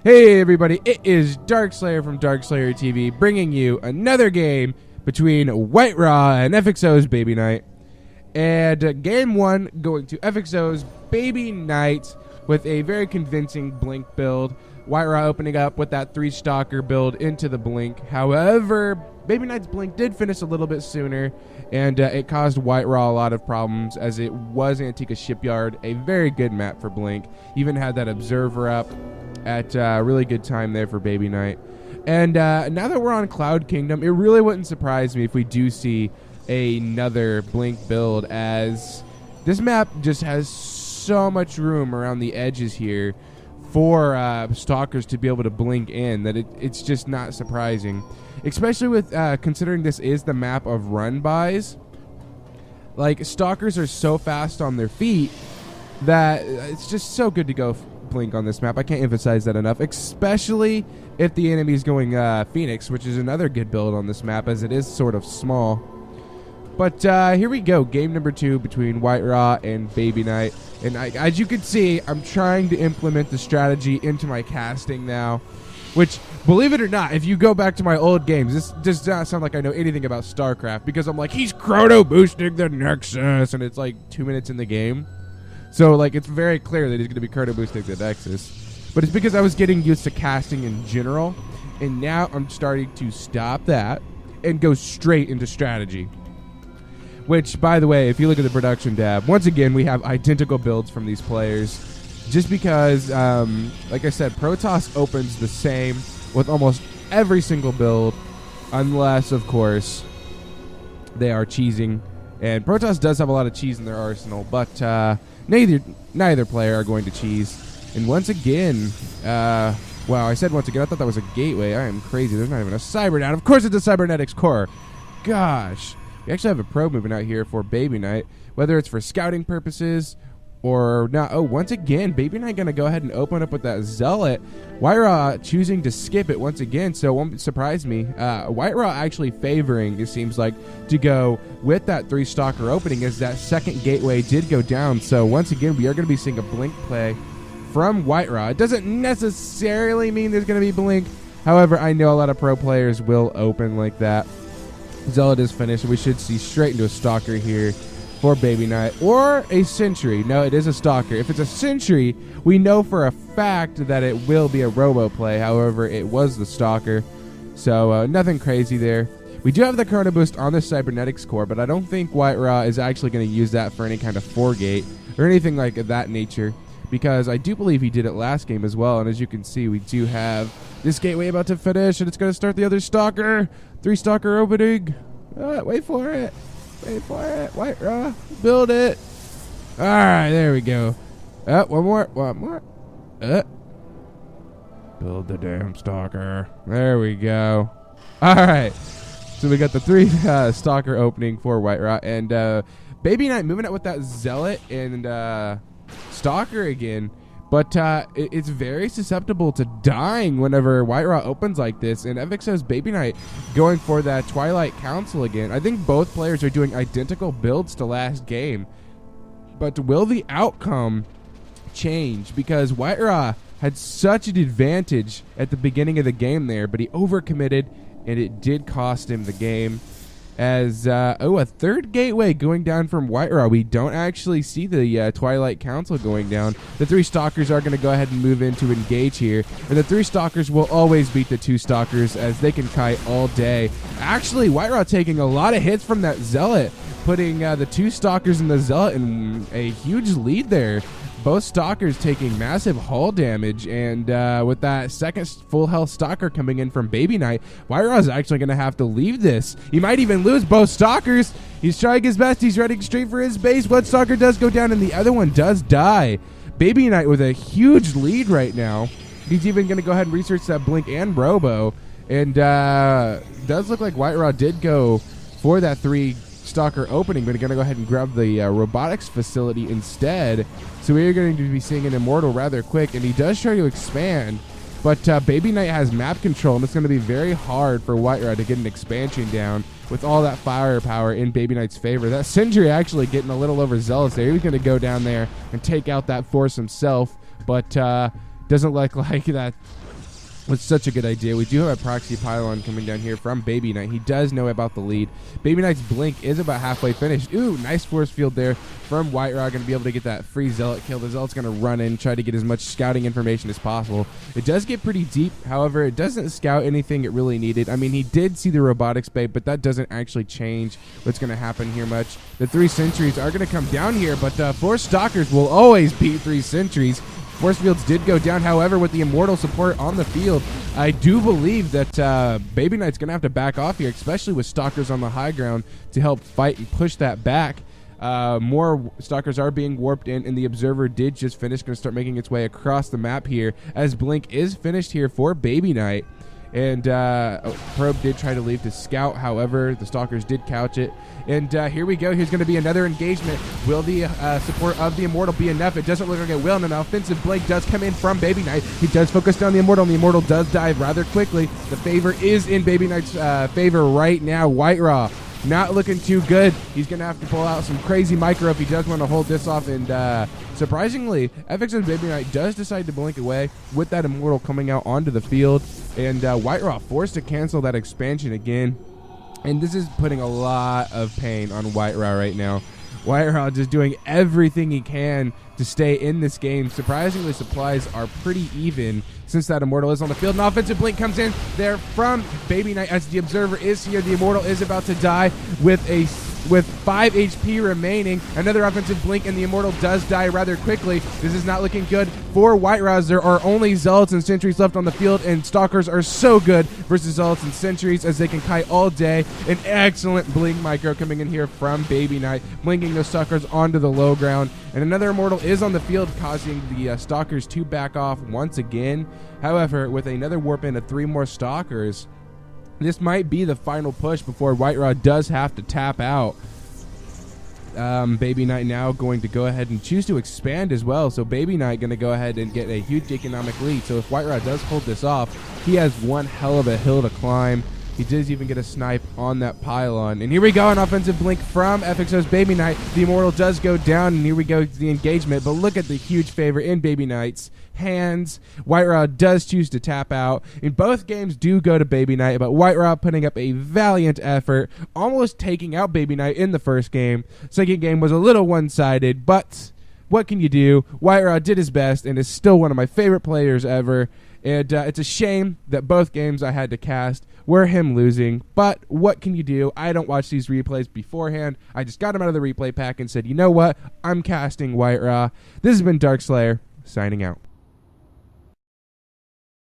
Hey everybody, it is Darkslayer from DarkslayerTV bringing you another game between WhiteRa and FXOBabyKnight. And game one going to FXOBabyKnight with a very convincing Blink build. WhiteRa opening up with that 3-stalker build into the Blink. However, Baby Knight's Blink did finish a little bit sooner, and it caused WhiteRa a lot of problems as it was Antica Shipyard, a very good map for Blink. Even had that Observer up at a really good time there for Baby Knight. And now that we're on Cloud Kingdom, it really wouldn't surprise me if we do see another Blink build, as this map just has so much room around the edges here for stalkers to be able to blink in that it's just not surprising, especially with considering this is the map of run-bys. Like, stalkers are so fast on their feet that it's just so good to go blink on this map. I can't emphasize that enough, especially if the enemy is going Phoenix, which is another good build on this map as it is sort of small. But here we go, game number 2 between WhiteRa and Baby Knight. And as you can see, I'm trying to implement the strategy into my casting now, which, believe it or not, if you go back to my old games, this does not sound like I know anything about StarCraft, because I'm like, he's chrono boosting the Nexus, and it's like 2 minutes in the game. So, like, it's very clear that he's going to be chrono boosting the Nexus. But it's because I was getting used to casting in general, and now I'm starting to stop that and go straight into strategy. Which, by the way, if you look at the production tab, once again, we have identical builds from these players. Just because, like I said, Protoss opens the same with almost every single build, unless, of course, they are cheesing. And Protoss does have a lot of cheese in their arsenal, but neither player are going to cheese. And once again, wow, I said once again, I thought that was a gateway. I am crazy. There's not even a cybernet. Of course it's a cybernetics core. Gosh. We actually have a probe moving out here for Baby Knight, whether it's for scouting purposes or not. Oh, once again, Baby Knight going to go ahead and open up with that Zealot. WhiteRa choosing to skip it once again, so it won't surprise me. WhiteRa actually favoring, it seems like, to go with that 3-stalker opening, as that second gateway did go down. So once again, we are going to be seeing a Blink play from WhiteRa. It doesn't necessarily mean there's going to be Blink. However, I know a lot of pro players will open like that. Zealot is finished, and we should see straight into a stalker here for Baby Knight, or a sentry. No, it is a stalker. If it's a sentry, we know for a fact that it will be a robo play. However, it was the stalker, so nothing crazy there. We do have the chrono boost on the cybernetics core, but I don't think WhiteRa is actually going to use that for any kind of 4-gate or anything like that nature, because I do believe he did it last game as well. And as you can see, we do have this gateway about to finish, and it's going to start the other stalker. 3-stalker opening. Wait for it. Wait for it. WhiteRa, build it. All right, there we go. One more. Build the damn stalker. There we go. All right. So we got the 3-stalker opening for WhiteRa, and Baby Knight moving out with that Zealot and stalker again. But it's very susceptible to dying whenever WhiteRa opens like this. And FXOBabyKnight going for that Twilight Council again. I think both players are doing identical builds to last game. But will the outcome change? Because WhiteRa had such an advantage at the beginning of the game there, but he overcommitted, and it did cost him the game. As, a 3rd gateway going down from WhiteRa. We don't actually see the Twilight Council going down. The 3 stalkers are going to go ahead and move in to engage here. And the 3 stalkers will always beat the 2 stalkers, as they can kite all day. Actually, WhiteRa taking a lot of hits from that Zealot, putting the 2 stalkers and the Zealot in a huge lead there. Both stalkers taking massive hull damage, and with that second full health stalker coming in from Baby Knight, WhiteRa is actually going to have to leave this. He might even lose both stalkers. He's trying his best. He's running straight for his base. One stalker does go down, and the other one does die. Baby Knight with a huge lead right now. He's even going to go ahead and research that Blink and Robo, and does look like WhiteRa did go for that 3-stalker opening, but going to go ahead and grab the robotics facility instead. So we are going to be seeing an Immortal rather quick, and he does try to expand, but Baby Knight has map control, and it's going to be very hard for WhiteRa to get an expansion down with all that firepower in Baby Knight's favor. That Sentry actually getting a little overzealous there. He's going to go down there and take out that force himself, but doesn't look like that was such a good idea. We do have a proxy pylon coming down here from WhiteRa. He does know about the lead. WhiteRa's blink is about halfway finished. Ooh, nice force field there from WhiteRa. Going to be able to get that free Zealot kill. The Zealot's going to run in, try to get as much scouting information as possible. It does get pretty deep. However, it doesn't scout anything it really needed. I mean, he did see the robotics bay, but that doesn't actually change what's going to happen here much. The 3 sentries are going to come down here, but 4 stalkers will always beat 3 sentries. Force fields did go down, however, with the Immortal support on the field, I do believe that WhiteKnight's going to have to back off here, especially with Stalkers on the high ground to help fight and push that back. More Stalkers are being warped in, and the Observer did just finish, going to start making its way across the map here, as Blink is finished here for WhiteKnight. And Probe did try to leave to scout, however, the Stalkers did couch it. And here we go. Here's going to be another engagement. Will the support of the Immortal be enough? It doesn't look like it will. And an offensive blink does come in from WhiteKnight. He does focus down the Immortal, and the Immortal does die rather quickly. The favor is in WhiteKnight's favor right now. WhiteRa not looking too good. He's going to have to pull out some crazy micro if he does want to hold this off. And surprisingly, FXOBabyKnight does decide to blink away with that Immortal coming out onto the field. And WhiteRa forced to cancel that expansion again. And this is putting a lot of pain on WhiteRa right now. WhiteRa just doing everything he can to stay in this game. Surprisingly, supplies are pretty even since that Immortal is on the field. An offensive blink comes in there from WhiteKnight as the Observer is here. The Immortal is about to die with 5 HP remaining. Another offensive blink, and the Immortal does die rather quickly. This is not looking good for WhiteRa. There are only Zealots and Sentries left on the field, and Stalkers are so good versus Zealots and Sentries as they can kite all day. An excellent blink micro coming in here from WhiteKnight, blinking those Stalkers onto the low ground. And another Immortal is on the field, causing the Stalkers to back off once again. However, with another warp in of 3 more Stalkers, this might be the final push before WhiteRa does have to tap out. WhiteKnight now going to go ahead and choose to expand as well. So WhiteKnight going to go ahead and get a huge economic lead. So if WhiteRa does hold this off, he has one hell of a hill to climb. He does even get a snipe on that pylon. And here we go, an offensive blink from FXOBabyKnight. The Immortal does go down, and here we go to the engagement. But look at the huge favor in WhiteKnight's hands. WhiteRa does choose to tap out. In both games do go to WhiteKnight, but WhiteRa putting up a valiant effort, almost taking out WhiteKnight in the first game. Second game was a little one-sided, but what can you do? WhiteRa did his best and is still one of my favorite players ever. And it's a shame that both games I had to cast were him losing. But what can you do? I don't watch these replays beforehand. I just got him out of the replay pack and said, you know what? I'm casting WhiteRa. This has been Darkslayer, signing out.